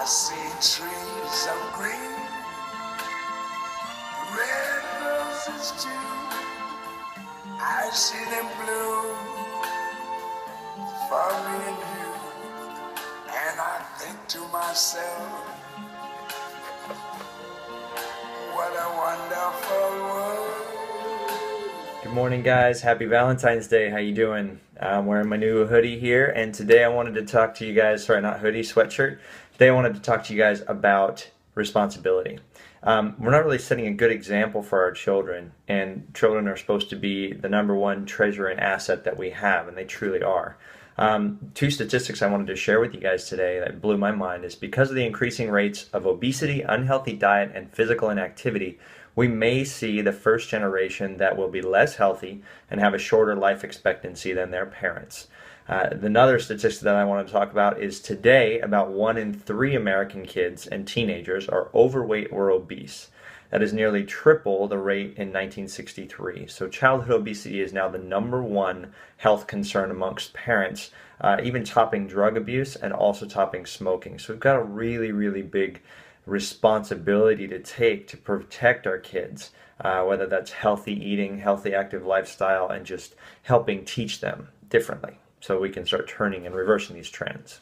I see trees of green, red roses too. I see them bloom for me and you. And I think to myself, what a wonderful world. Good morning, guys. Happy Valentine's Day. How you doing? I'm wearing my new hoodie here, and today I wanted to talk to you guys, sorry, not hoodie, sweatshirt. Today I wanted to talk to you guys about responsibility. We're not really setting a good example for our children, and children are supposed to be the number one treasure and asset that we have, and they truly are. Two statistics I wanted to share with you guys today that blew my mind is because of the increasing rates of obesity, unhealthy diet, and physical inactivity, we may see the first generation that will be less healthy and have a shorter life expectancy than their parents. Another statistic that I want to talk about is today about 1 in 3 American kids and teenagers are overweight or obese. That is nearly triple the rate in 1963. So childhood obesity is now the number one health concern amongst parents, even topping drug abuse and also topping smoking. So we've got a really, really big responsibility to take to protect our kids, whether that's healthy eating, healthy active lifestyle, and just helping teach them differently so we can start turning and reversing these trends.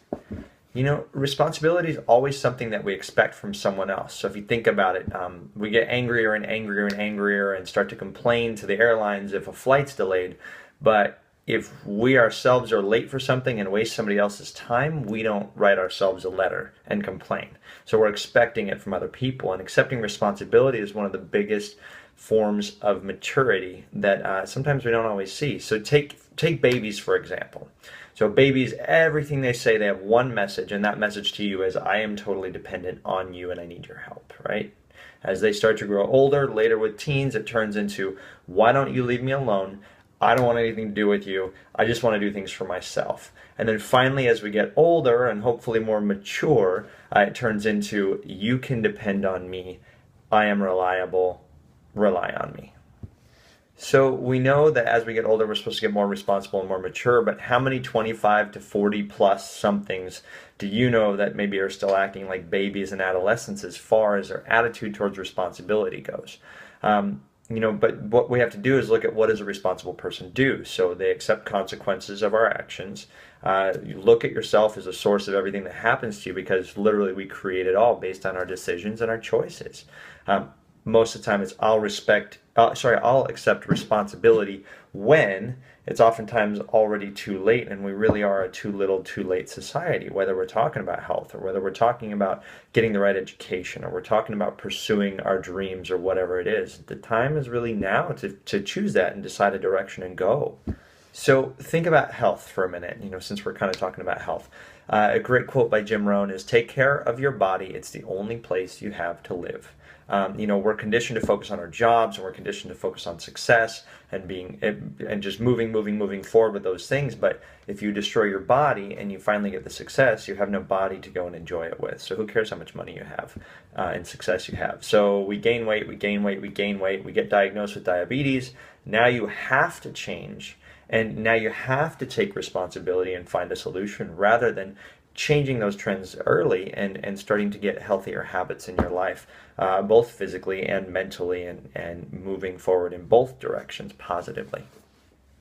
You know, responsibility is always something that we expect from someone else. So if you think about it, we get angrier and angrier and angrier and start to complain to the airlines if a flight's delayed. But if we ourselves are late for something and waste somebody else's time, we don't write ourselves a letter and complain. So we're expecting it from other people, and accepting responsibility is one of the biggest forms of maturity that sometimes we don't always see. So take babies, for example. So babies, everything they say, they have one message, and that message to you is, I am totally dependent on you and I need your help, right? As they start to grow older, later with teens, it turns into, why don't you leave me alone? I don't want anything to do with you. I just want to do things for myself. And then finally, as we get older and hopefully more mature, it turns into, you can depend on me. I am reliable. Rely on me. So we know that as we get older, we're supposed to get more responsible and more mature, but how many 25 to 40 plus somethings do you know that maybe are still acting like babies and adolescents as far as their attitude towards responsibility goes? But what we have to do is look at, what does a responsible person do? So they accept consequences of our actions. You look at yourself as a source of everything that happens to you, because literally we create it all based on our decisions and our choices. Most of the time it's I'll accept responsibility when it's oftentimes already too late, and we really are a too little too late society, whether we're talking about health or whether we're talking about getting the right education or we're talking about pursuing our dreams or whatever it is. The time is really now to choose that and decide a direction and go. So think about health for a minute, since we're kind of talking about health. A great quote by Jim Rohn is, take care of your body. It's the only place you have to live. We're conditioned to focus on our jobs, and we're conditioned to focus on success and just moving forward with those things. But if you destroy your body and you finally get the success, you have no body to go and enjoy it with. So who cares how much money you have and success you have? So we gain weight, we get diagnosed with diabetes. Now you have to change, and now you have to take responsibility and find a solution, rather than changing those trends early and starting to get healthier habits in your life, both physically and mentally, and moving forward in both directions positively.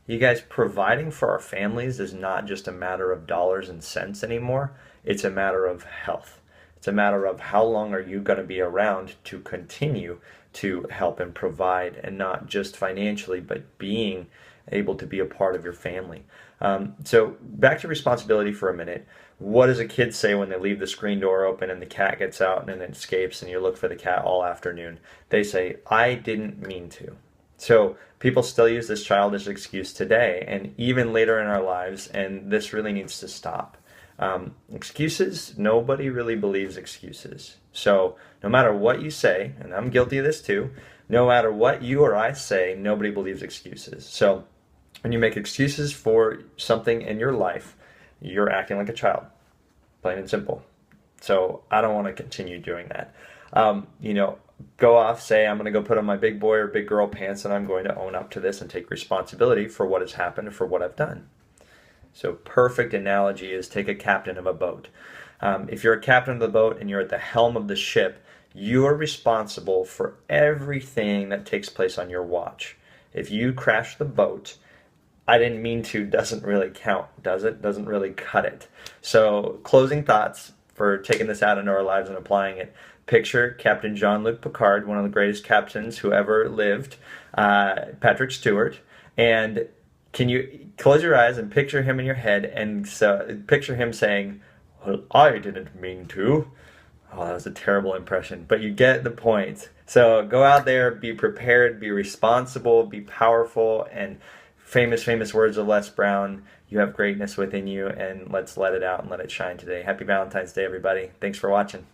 You guys, providing for our families is not just a matter of dollars and cents anymore. It's a matter of health. It's a matter of how long are you going to be around to continue to help and provide, and not just financially, but being able to be a part of your family. So back to responsibility for a minute. What does a kid say when they leave the screen door open and the cat gets out and it escapes, and you look for the cat all afternoon? They say, I didn't mean to. So people still use this childish excuse today and even later in our lives, and this really needs to stop. Excuses, nobody really believes excuses. So no matter what you say, and I'm guilty of this too, no matter what you or I say, nobody believes excuses. So when you make excuses for something in your life, you're acting like a child, plain and simple. So I don't want to continue doing that. Go off, say, I'm going to go put on my big boy or big girl pants, and I'm going to own up to this and take responsibility for what has happened and for what I've done. So perfect analogy is, take a captain of a boat. If you're a captain of the boat and you're at the helm of the ship, you are responsible for everything that takes place on your watch. If you crash the boat, I didn't mean to doesn't really count, does it? Doesn't really cut it. So, closing thoughts for taking this out into our lives and applying it. Picture Captain Jean-Luc Piccard, one of the greatest captains who ever lived, Patrick Stewart, and can you close your eyes and picture him in your head and picture him saying, "Well, I didn't mean to." Oh, that was a terrible impression, but you get the point. So go out there, be prepared, be responsible, be powerful, and famous words of Les Brown, you have greatness within you, and let's let it out and let it shine today. Happy Valentine's Day, everybody. Thanks for watching.